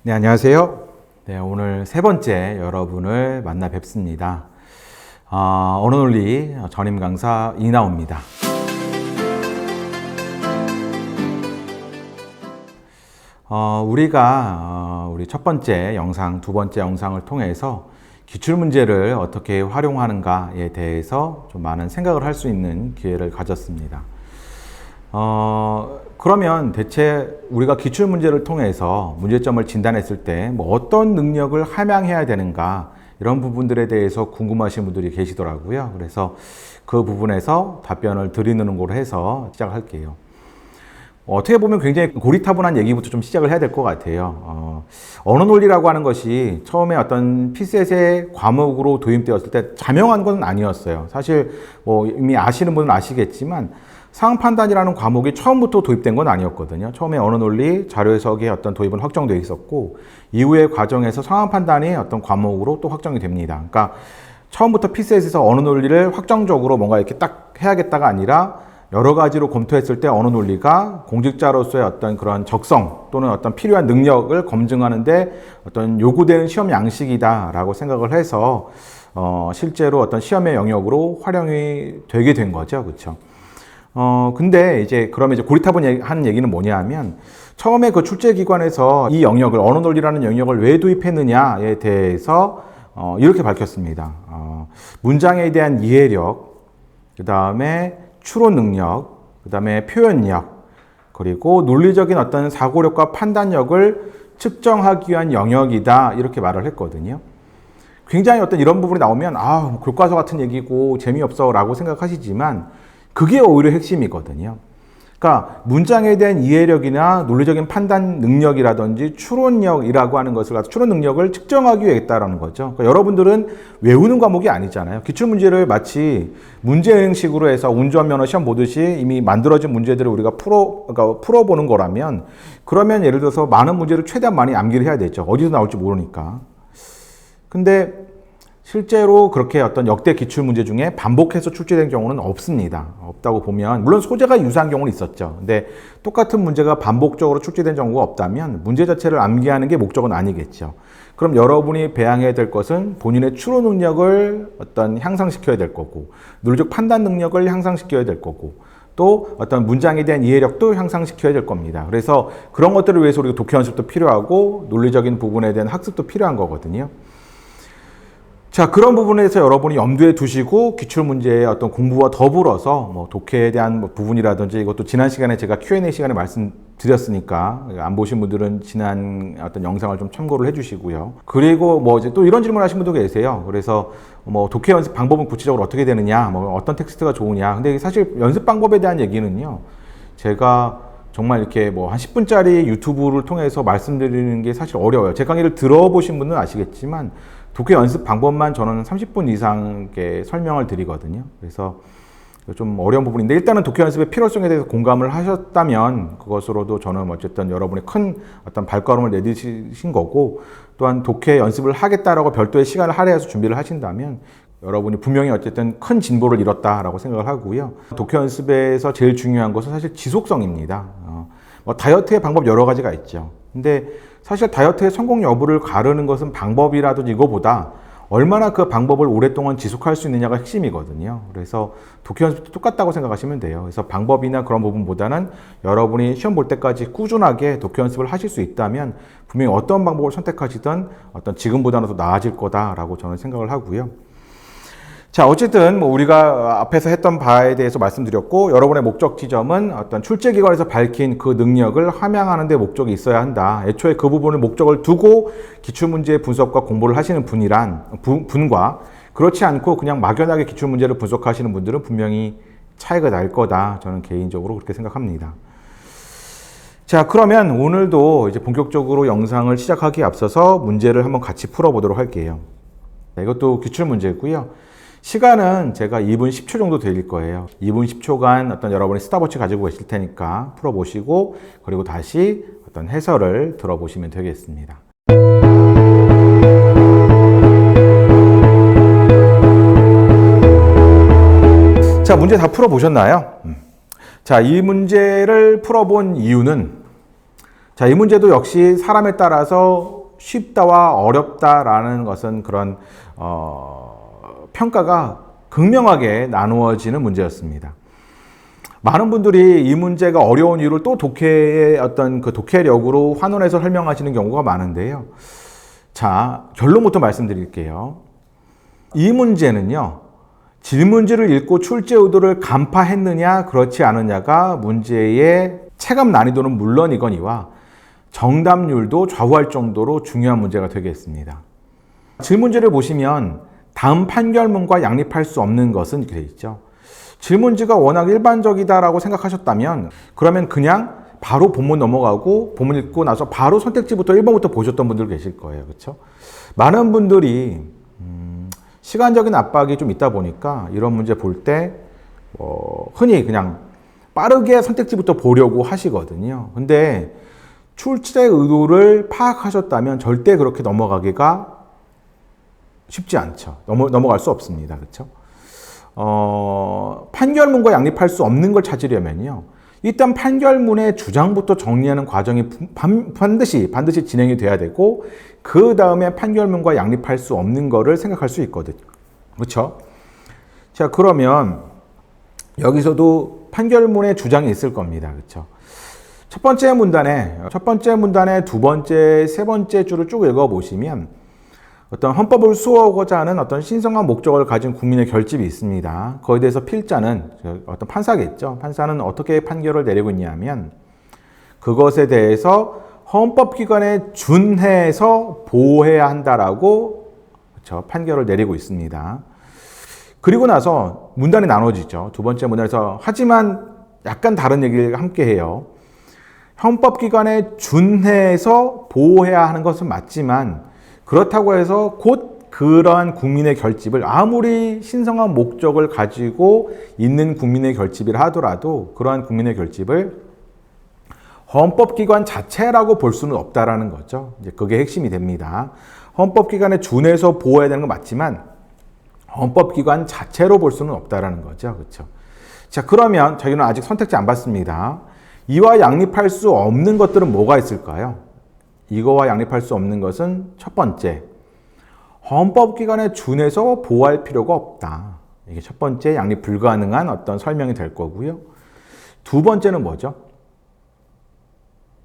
네, 안녕하세요. 네, 오늘 세 번째 여러분을 만나 뵙습니다. 언어논리 전임 강사 이나우입니다. 우리 첫 번째 영상, 두 번째 영상을 통해서 기출문제를 어떻게 활용하는가에 대해서 좀 많은 생각을 할 수 있는 기회를 가졌습니다. 그러면 대체 우리가 기출문제를 통해서 문제점을 진단했을 때 뭐 어떤 능력을 함양해야 되는가, 이런 부분들에 대해서 궁금하신 분들이 계시더라고요. 그래서 그 부분에서 답변을 드리는 걸로 해서 시작할게요. 어떻게 보면 굉장히 고리타분한 얘기부터 좀 시작을 해야 될 것 같아요. 언어논리라고 하는 것이 처음에 어떤 피셋의 과목으로 도입되었을 때 자명한 건 아니었어요. 사실 뭐 이미 아시는 분은 아시겠지만 상황판단이라는 과목이 처음부터 도입된 건 아니었거든요. 처음에 언어논리, 자료해석의 어떤 도입은 확정되어 있었고, 이후의 과정에서 상황판단이 어떤 과목으로 또 확정이 됩니다. 그러니까 처음부터 피셋에서 언어논리를 확정적으로 뭔가 이렇게 딱 해야겠다가 아니라 여러 가지로 검토했을 때 언어논리가 공직자로서의 어떤 그런 적성 또는 어떤 필요한 능력을 검증하는데 어떤 요구되는 시험 양식이다라고 생각을 해서 실제로 어떤 시험의 영역으로 활용이 되게 된 거죠. 그렇죠? 근데 이제 그러면 이제 고리타분한 얘기는 뭐냐 하면, 처음에 그 출제기관에서 이 영역을, 언어논리라는 영역을 왜 도입했느냐에 대해서 이렇게 밝혔습니다. 문장에 대한 이해력, 그 다음에 추론 능력, 그 다음에 표현력, 그리고 논리적인 어떤 사고력과 판단력을 측정하기 위한 영역이다, 이렇게 말을 했거든요. 굉장히 어떤 이런 부분이 나오면 교과서 같은 얘기고 재미없어 라고 생각하시지만 그게 오히려 핵심이거든요. 그러니까 문장에 대한 이해력이나 논리적인 판단 능력이라든지 추론력이라고 하는 것을 가지고 추론 능력을 측정하기 위해 했다라는 거죠. 그러니까 여러분들은 외우는 과목이 아니잖아요. 기출문제를 마치 문제행식으로 해서 운전면허 시험 보듯이 이미 만들어진 문제들을 우리가 풀어보는 거라면, 그러면 예를 들어서 많은 문제를 최대한 많이 암기를 해야 되죠. 어디서 나올지 모르니까. 근데 실제로 그렇게 어떤 역대 기출문제 중에 반복해서 출제된 경우는 없습니다. 없다고 보면, 물론 소재가 유사한 경우는 있었죠. 근데 똑같은 문제가 반복적으로 출제된 경우가 없다면 문제 자체를 암기하는 게 목적은 아니겠죠. 그럼 여러분이 배양해야 될 것은 본인의 추론 능력을 어떤 향상시켜야 될 거고, 논리적 판단 능력을 향상시켜야 될 거고, 또 어떤 문장에 대한 이해력도 향상시켜야 될 겁니다. 그래서 그런 것들을 위해서 우리가 독해 연습도 필요하고 논리적인 부분에 대한 학습도 필요한 거거든요. 자, 그런 부분에서 여러분이 염두에 두시고 기출문제의 어떤 공부와 더불어서 뭐 독해에 대한 부분이라든지, 이것도 지난 시간에 제가 Q&A 시간에 말씀드렸으니까 안 보신 분들은 지난 어떤 영상을 좀 참고를 해주시고요. 그리고 뭐 이제 또 이런 질문 하신 분도 계세요. 그래서 뭐 독해 연습 방법은 구체적으로 어떻게 되느냐, 뭐 어떤 텍스트가 좋으냐. 근데 사실 연습 방법에 대한 얘기는요, 제가 정말 이렇게 뭐 한 10분짜리 유튜브를 통해서 말씀드리는 게 사실 어려워요. 제 강의를 들어보신 분은 아시겠지만 독해 연습 방법만 저는 30분 이상 설명을 드리거든요. 그래서 좀 어려운 부분인데, 일단은 독해 연습의 필요성에 대해서 공감을 하셨다면 그것으로도 저는 어쨌든 여러분이 큰 어떤 발걸음을 내디디신 거고, 또한 독해 연습을 하겠다라고 별도의 시간을 할애해서 준비를 하신다면 여러분이 분명히 어쨌든 큰 진보를 이뤘다라고 생각을 하고요. 독해 연습에서 제일 중요한 것은 사실 지속성입니다. 다이어트의 방법 여러 가지가 있죠. 근데 사실 다이어트의 성공 여부를 가르는 것은 방법이라든지 이거보다 얼마나 그 방법을 오랫동안 지속할 수 있느냐가 핵심이거든요. 그래서 독해 연습도 똑같다고 생각하시면 돼요. 그래서 방법이나 그런 부분보다는 여러분이 시험 볼 때까지 꾸준하게 독해 연습을 하실 수 있다면 분명히 어떤 방법을 선택하시든 어떤 지금보다는 더 나아질 거다라고 저는 생각을 하고요. 자, 어쨌든 뭐 우리가 앞에서 했던 바에 대해서 말씀드렸고, 여러분의 목적 지점은 어떤 출제기관에서 밝힌 그 능력을 함양하는 데 목적이 있어야 한다. 애초에 그 부분을 목적을 두고 기출문제 분석과 공부를 하시는 분과 그렇지 않고 그냥 막연하게 기출문제를 분석하시는 분들은 분명히 차이가 날 거다. 저는 개인적으로 그렇게 생각합니다. 자, 그러면 오늘도 이제 본격적으로 영상을 시작하기에 앞서서 문제를 한번 같이 풀어보도록 할게요. 이것도 기출문제고요. 시간은 제가 2분 10초 정도 드릴 거예요. 2분 10초간 어떤 여러분이 스탑워치 가지고 계실 테니까 풀어보시고, 그리고 다시 어떤 해설을 들어보시면 되겠습니다. 자, 문제 다 풀어보셨나요? 자, 이 문제를 풀어본 이유는 자, 이 문제도 역시 사람에 따라서 쉽다와 어렵다라는 것은 그런 평가가 극명하게 나누어지는 문제였습니다. 많은 분들이 이 문제가 어려운 이유를 또 독해의 어떤 그 독해력으로 환원해서 설명하시는 경우가 많은데요. 자, 결론부터 말씀드릴게요. 이 문제는요, 질문지를 읽고 출제 의도를 간파했느냐, 그렇지 않느냐가 문제의 체감 난이도는 물론이거니와 정답률도 좌우할 정도로 중요한 문제가 되겠습니다. 질문지를 보시면 다음 판결문과 양립할 수 없는 것은 이렇게 되어 있죠. 질문지가 워낙 일반적이다라고 생각하셨다면 그러면 그냥 바로 본문 넘어가고 본문 읽고 나서 바로 선택지부터 1번부터 보셨던 분들 계실 거예요. 그렇죠? 많은 분들이 시간적인 압박이 좀 있다 보니까 이런 문제 볼 때 흔히 그냥 빠르게 선택지부터 보려고 하시거든요. 근데 출제 의도를 파악하셨다면 절대 그렇게 넘어가기가 쉽지 않죠. 넘어갈 수 없습니다. 그렇죠? 판결문과 양립할 수 없는 걸 찾으려면요. 일단 판결문의 주장부터 정리하는 과정이 반드시 진행이 돼야 되고 그 다음에 판결문과 양립할 수 없는 거를 생각할 수 있거든요. 그렇죠? 자, 그러면 여기서도 판결문의 주장이 있을 겁니다. 그렇죠? 첫 번째 문단에 두 번째, 세 번째 줄을 쭉 읽어보시면 어떤 헌법을 수호하고자 하는 어떤 신성한 목적을 가진 국민의 결집이 있습니다. 거기에 대해서 필자는 어떤 판사겠죠. 판사는 어떻게 판결을 내리고 있냐면 그것에 대해서 헌법기관에 준해서 보호해야 한다라고 그렇죠? 판결을 내리고 있습니다. 그리고 나서 문단이 나눠지죠. 두 번째 문단에서 하지만 약간 다른 얘기를 함께 해요. 헌법기관에 준해서 보호해야 하는 것은 맞지만 그렇다고 해서 곧 그러한 국민의 결집을 아무리 신성한 목적을 가지고 있는 국민의 결집이라 하더라도 그러한 국민의 결집을 헌법기관 자체라고 볼 수는 없다라는 거죠. 이제 그게 핵심이 됩니다. 헌법기관에 준해서 보호해야 되는 건 맞지만 헌법기관 자체로 볼 수는 없다라는 거죠. 그렇죠? 자, 그러면 저희는 아직 선택지 안 봤습니다. 이와 양립할 수 없는 것들은 뭐가 있을까요? 이거와 양립할 수 없는 것은 첫 번째, 헌법기관에 준해서 보호할 필요가 없다. 이게 첫 번째 양립 불가능한 어떤 설명이 될 거고요. 두 번째는 뭐죠?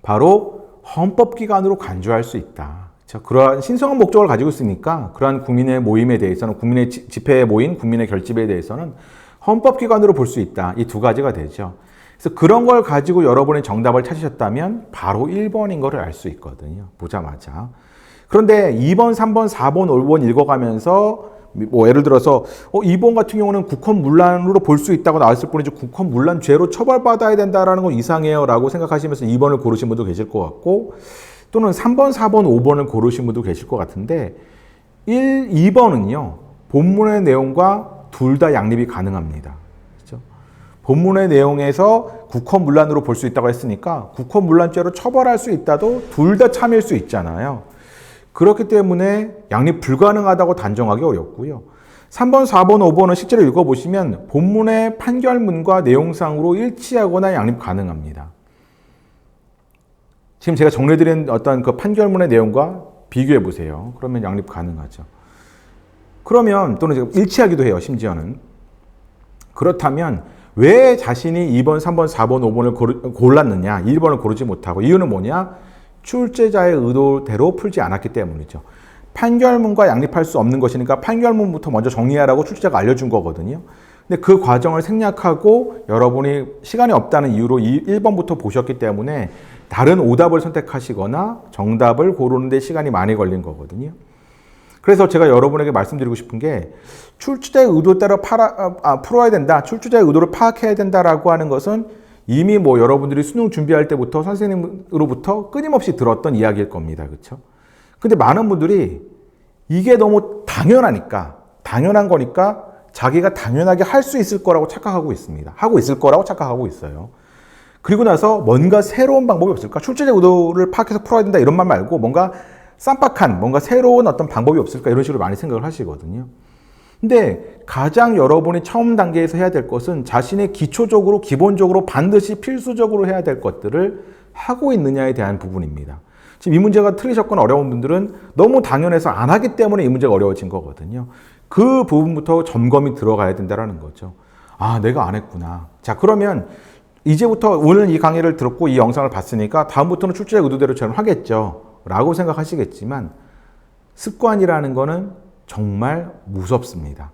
바로 헌법기관으로 간주할 수 있다. 그러한 신성한 목적을 가지고 있으니까 그러한 국민의 모임에 대해서는 국민의 집회에 모인 국민의 결집에 대해서는 헌법기관으로 볼 수 있다. 이 두 가지가 되죠. 그래서 그런 걸 가지고 여러분이 정답을 찾으셨다면 바로 1번인 거를 알 수 있거든요. 보자마자. 그런데 2번, 3번, 4번, 5번 읽어가면서 예를 들어서 2번 같은 경우는 국헌문란으로 볼 수 있다고 나왔을 뿐이지 국헌문란죄로 처벌받아야 된다는 건 이상해요 라고 생각하시면서 2번을 고르신 분도 계실 것 같고 또는 3번, 4번, 5번을 고르신 분도 계실 것 같은데 2번은요. 본문의 내용과 둘 다 양립이 가능합니다. 본문의 내용에서 국헌문란으로 볼 수 있다고 했으니까 국헌문란죄로 처벌할 수 있다도 둘 다 참일 수 있잖아요. 그렇기 때문에 양립 불가능하다고 단정하기 어렵고요. 3번, 4번, 5번은 실제로 읽어보시면 본문의 판결문과 내용상으로 일치하거나 양립 가능합니다. 지금 제가 정리해드린 어떤 그 판결문의 내용과 비교해 보세요. 그러면 양립 가능하죠. 그러면 또는 일치하기도 해요. 심지어는. 그렇다면 왜 자신이 2번, 3번, 4번, 5번을 골랐느냐, 1번을 고르지 못하고 이유는 뭐냐? 출제자의 의도대로 풀지 않았기 때문이죠. 판결문과 양립할 수 없는 것이니까 판결문부터 먼저 정리하라고 출제자가 알려준 거거든요. 근데 그 과정을 생략하고 여러분이 시간이 없다는 이유로 1번부터 보셨기 때문에 다른 오답을 선택하시거나 정답을 고르는 데 시간이 많이 걸린 거거든요. 그래서 제가 여러분에게 말씀드리고 싶은 게 출제자의 의도에 따라 풀어야 된다. 출제자의 의도를 파악해야 된다라고 하는 것은 이미 여러분들이 수능 준비할 때부터 선생님으로부터 끊임없이 들었던 이야기일 겁니다. 그렇죠? 근데 많은 분들이 이게 너무 당연한 거니까 자기가 당연하게 할 수 있을 거라고 착각하고 있습니다. 하고 있을 거라고 착각하고 있어요. 그리고 나서 뭔가 새로운 방법이 없을까? 출제자의 의도를 파악해서 풀어야 된다 이런 말 말고 뭔가 쌈박한 뭔가 새로운 어떤 방법이 없을까 이런 식으로 많이 생각을 하시거든요. 근데 가장 여러분이 처음 단계에서 해야 될 것은 자신의 기초적으로 기본적으로 반드시 필수적으로 해야 될 것들을 하고 있느냐에 대한 부분입니다. 지금 이 문제가 틀리셨거나 어려운 분들은 너무 당연해서 안 하기 때문에 이 문제가 어려워진 거거든요. 그 부분부터 점검이 들어가야 된다는 거죠. 아, 내가 안 했구나. 자, 그러면 이제부터 오늘 이 강의를 들었고 이 영상을 봤으니까 다음부터는 출제자 의도대로 저는 하겠죠 라고 생각하시겠지만 습관이라는 거는 정말 무섭습니다.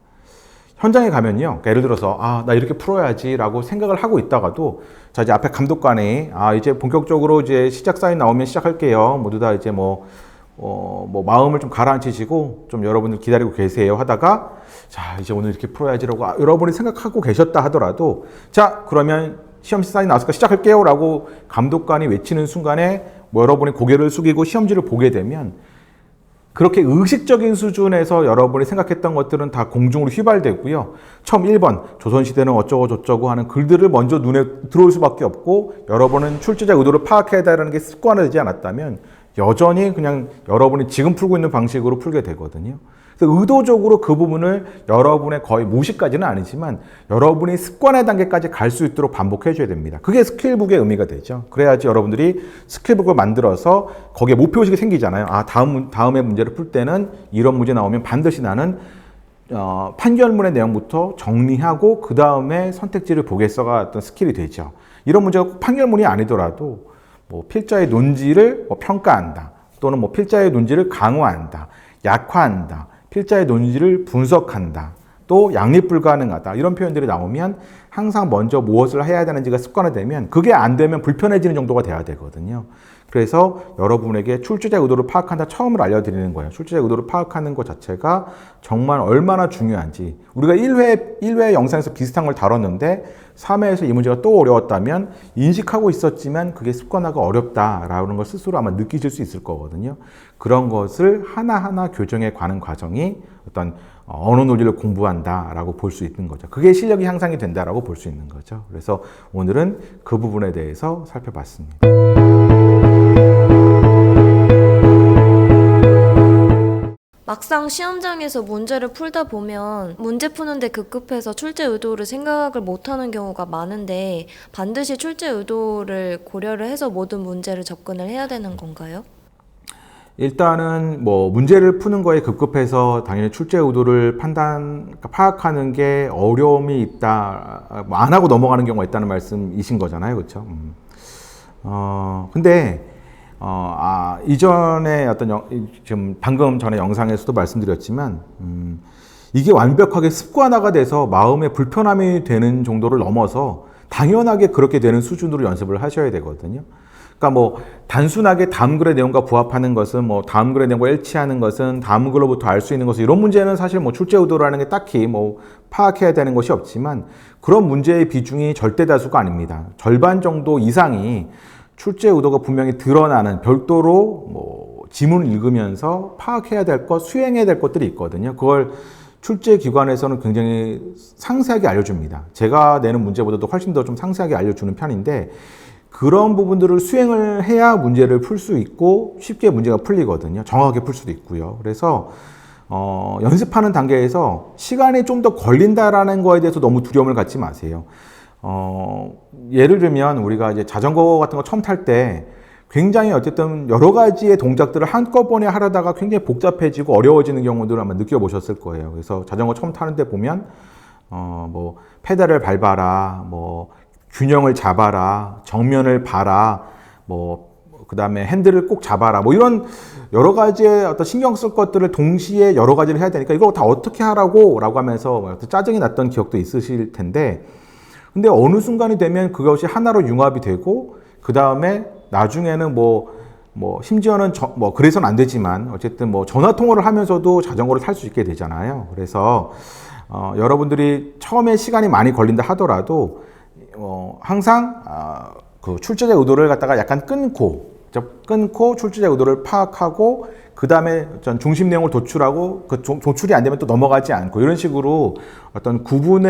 현장에 가면요, 그러니까 예를 들어서 나 이렇게 풀어야지 라고 생각을 하고 있다가도 자, 이제 앞에 감독관이 이제 본격적으로 이제 시작 사인 나오면 시작할게요, 모두 다 이제 마음을 좀 가라앉히시고 좀 여러분들 기다리고 계세요 하다가 자, 이제 오늘 이렇게 풀어야지라고 여러분이 생각하고 계셨다 하더라도 자, 그러면 시험 사인 나왔으니까 시작할게요 라고 감독관이 외치는 순간에 여러분이 고개를 숙이고 시험지를 보게 되면 그렇게 의식적인 수준에서 여러분이 생각했던 것들은 다 공중으로 휘발되고요. 처음 1번 조선시대는 어쩌고 저쩌고 하는 글들을 먼저 눈에 들어올 수밖에 없고 여러분은 출제자 의도를 파악해야 되는 게 습관화되지 않았다면 여전히 그냥 여러분이 지금 풀고 있는 방식으로 풀게 되거든요. 그래서 의도적으로 그 부분을 여러분의 거의 무시까지는 아니지만 여러분이 습관의 단계까지 갈 수 있도록 반복해 줘야 됩니다. 그게 스킬북의 의미가 되죠. 그래야지 여러분들이 스킬북을 만들어서 거기에 목표의식이 생기잖아요. 다음에 문제를 풀 때는 이런 문제 나오면 반드시 나는 판결문의 내용부터 정리하고 그 다음에 선택지를 보겠어가 어떤 스킬이 되죠. 이런 문제가 꼭 판결문이 아니더라도 필자의 논지를 평가한다. 또는 필자의 논지를 강화한다. 약화한다. 필자의 논지를 분석한다. 또 양립 불가능하다. 이런 표현들이 나오면 항상 먼저 무엇을 해야 되는지가 습관화되면 그게 안 되면 불편해지는 정도가 돼야 되거든요. 그래서 여러분에게 출제자 의도를 파악한다 처음으로 알려드리는 거예요. 출제자 의도를 파악하는 것 자체가 정말 얼마나 중요한지. 우리가 1회 영상에서 비슷한 걸 다뤘는데 3회에서 이 문제가 또 어려웠다면 인식하고 있었지만 그게 습관화가 어렵다라는 걸 스스로 아마 느끼실 수 있을 거거든요. 그런 것을 하나하나 교정해 가는 과정이 어떤 언어 논리를 공부한다라고 볼 수 있는 거죠. 그게 실력이 향상이 된다라고 볼 수 있는 거죠. 그래서 오늘은 그 부분에 대해서 살펴봤습니다. 막상 시험장에서 문제를 풀다 보면 문제 푸는데 급급해서 출제 의도를 생각을 못하는 경우가 많은데 반드시 출제 의도를 고려를 해서 모든 문제를 접근을 해야 되는 건가요? 일단은 문제를 푸는 거에 급급해서 당연히 출제 의도를 파악하는 게 어려움이 있다, 안 하고 넘어가는 경우가 있다는 말씀이신 거잖아요, 그렇죠? 근데 이전에 지금 방금 전에 영상에서도 말씀드렸지만 이게 완벽하게 습관화가 돼서 마음에 불편함이 되는 정도를 넘어서 당연하게 그렇게 되는 수준으로 연습을 하셔야 되거든요. 그러니까 단순하게 다음 글의 내용과 부합하는 것은 다음 글의 내용과 일치하는 것은 다음 글로부터 알 수 있는 것은 이런 문제는 사실 출제 의도라는 게 딱히 파악해야 되는 것이 없지만 그런 문제의 비중이 절대 다수가 아닙니다. 절반 정도 이상이 출제 의도가 분명히 드러나는 별도로 지문을 읽으면서 파악해야 될 것, 수행해야 될 것들이 있거든요. 그걸 출제 기관에서는 굉장히 상세하게 알려줍니다. 제가 내는 문제보다도 훨씬 더 좀 상세하게 알려주는 편인데 그런 부분들을 수행을 해야 문제를 풀 수 있고 쉽게 문제가 풀리거든요. 정확하게 풀 수도 있고요. 그래서 연습하는 단계에서 시간이 좀 더 걸린다라는 거에 대해서 너무 두려움을 갖지 마세요. 예를 들면 우리가 이제 자전거 같은 거 처음 탈 때 굉장히 어쨌든 여러 가지의 동작들을 한꺼번에 하려다가 굉장히 복잡해지고 어려워지는 경우들을 아마 느껴보셨을 거예요. 그래서 자전거 처음 타는데 보면 페달을 밟아라, 균형을 잡아라, 정면을 봐라, 그 다음에 핸들을 꼭 잡아라, 이런 여러 가지의 어떤 신경 쓸 것들을 동시에 여러 가지를 해야 되니까 이거 다 어떻게 하라고? 라고 하면서 짜증이 났던 기억도 있으실 텐데 근데 어느 순간이 되면 그것이 하나로 융합이 되고 그 다음에 나중에는 심지어는 그래서는 안 되지만 어쨌든 전화 통화를 하면서도 자전거를 탈 수 있게 되잖아요. 그래서 여러분들이 처음에 시간이 많이 걸린다 하더라도 항상 그 출제자 의도를 갖다가 약간 끊고 출제자 의도를 파악하고 그 다음에 중심 내용을 도출하고 그 도출이 안 되면 또 넘어가지 않고 이런 식으로 어떤 구분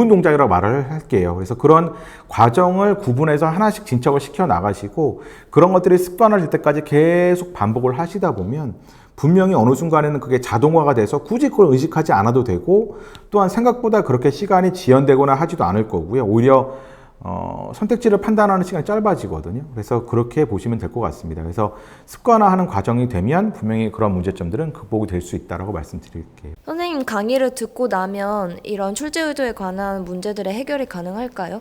동작이라고 말을 할게요. 그래서 그런 과정을 구분해서 하나씩 진척을 시켜 나가시고 그런 것들이 습관화될 때까지 계속 반복을 하시다 보면 분명히 어느 순간에는 그게 자동화가 돼서 굳이 그걸 의식하지 않아도 되고 또한 생각보다 그렇게 시간이 지연되거나 하지도 않을 거고요. 오히려 선택지를 판단하는 시간이 짧아지거든요. 그래서 그렇게 보시면 될 것 같습니다. 그래서 습관화하는 과정이 되면 분명히 그런 문제점들은 극복이 될 수 있다라고 말씀드릴게요. 선생님 강의를 듣고 나면 이런 출제 의도에 관한 문제들의 해결이 가능할까요?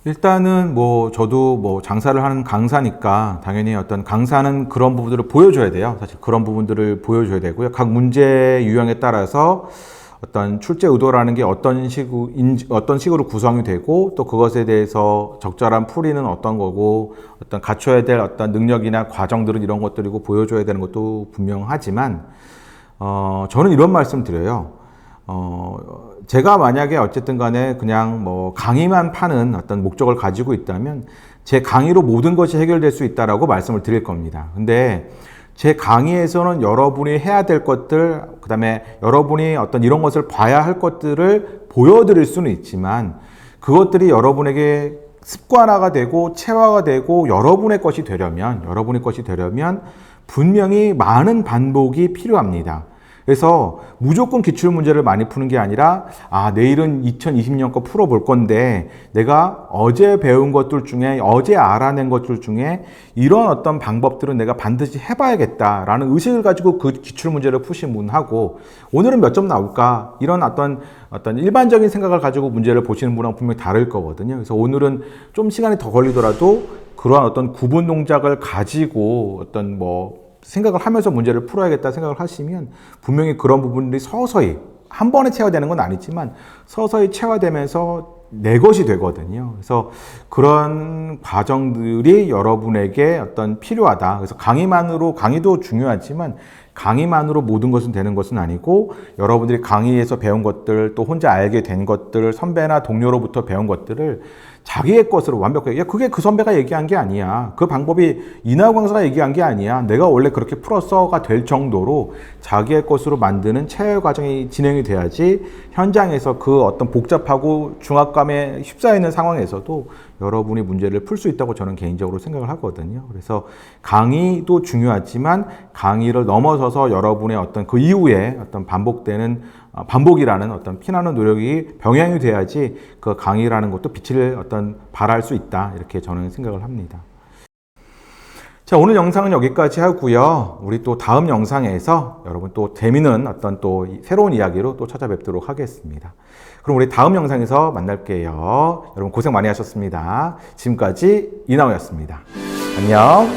일단은 뭐 저도 뭐 장사를 하는 강사니까 당연히 어떤 강사는 그런 부분들을 보여줘야 돼요. 사실 그런 부분들을 보여줘야 되고요. 각 문제 유형에 따라서 어떤 출제 의도라는 게 어떤 식으로 구성이 되고 또 그것에 대해서 적절한 풀이는 어떤 거고 어떤 갖춰야 될 어떤 능력이나 과정들은 이런 것들이고 보여줘야 되는 것도 분명하지만 저는 이런 말씀 드려요. 제가 만약에 어쨌든 간에 그냥 뭐 강의만 파는 어떤 목적을 가지고 있다면 제 강의로 모든 것이 해결될 수 있다라고 말씀을 드릴 겁니다. 근데 제 강의에서는 여러분이 해야 될 것들, 그 다음에 여러분이 어떤 이런 것을 봐야 할 것들을 보여드릴 수는 있지만 그것들이 여러분에게 습관화가 되고 체화가 되고 여러분의 것이 되려면 분명히 많은 반복이 필요합니다. 그래서 무조건 기출문제를 많이 푸는 게 아니라 내일은 2020년 거 풀어볼 건데 내가 어제 배운 것들 중에 어제 알아낸 것들 중에 이런 어떤 방법들은 내가 반드시 해봐야겠다라는 의식을 가지고 그 기출문제를 푸신 분하고 오늘은 몇 점 나올까 이런 어떤 일반적인 생각을 가지고 문제를 보시는 분하고 분명히 다를 거거든요. 그래서 오늘은 좀 시간이 더 걸리더라도 그러한 어떤 구분 동작을 가지고 어떤 생각을 하면서 문제를 풀어야겠다 생각을 하시면 분명히 그런 부분들이 서서히 한 번에 체화되는 건 아니지만 서서히 체화되면서 내 것이 되거든요. 그래서 그런 과정들이 여러분에게 어떤 필요하다. 그래서 강의도 중요하지만 강의만으로 모든 것은 되는 것은 아니고 여러분들이 강의에서 배운 것들 또 혼자 알게 된 것들 선배나 동료로부터 배운 것들을 자기의 것으로 완벽하게 그게 그 선배가 얘기한 게 아니야. 그 방법이 이나우 강사가 얘기한 게 아니야. 내가 원래 그렇게 풀었어가 될 정도로 자기의 것으로 만드는 체화 과정이 진행이 돼야지 현장에서 그 어떤 복잡하고 중압감에 휩싸여 있는 상황에서도 여러분이 문제를 풀 수 있다고 저는 개인적으로 생각을 하거든요. 그래서 강의도 중요하지만 강의를 넘어서서 여러분의 어떤 그 이후에 어떤 반복이라는 어떤 피나는 노력이 병행이 돼야지 그 강의라는 것도 빛을 어떤 발할 수 있다. 이렇게 저는 생각을 합니다. 자, 오늘 영상은 여기까지 하고요. 우리 또 다음 영상에서 여러분 또 재미있는 어떤 또 새로운 이야기로 또 찾아뵙도록 하겠습니다. 그럼 우리 다음 영상에서 만날게요. 여러분 고생 많이 하셨습니다. 지금까지 이나우였습니다. 안녕.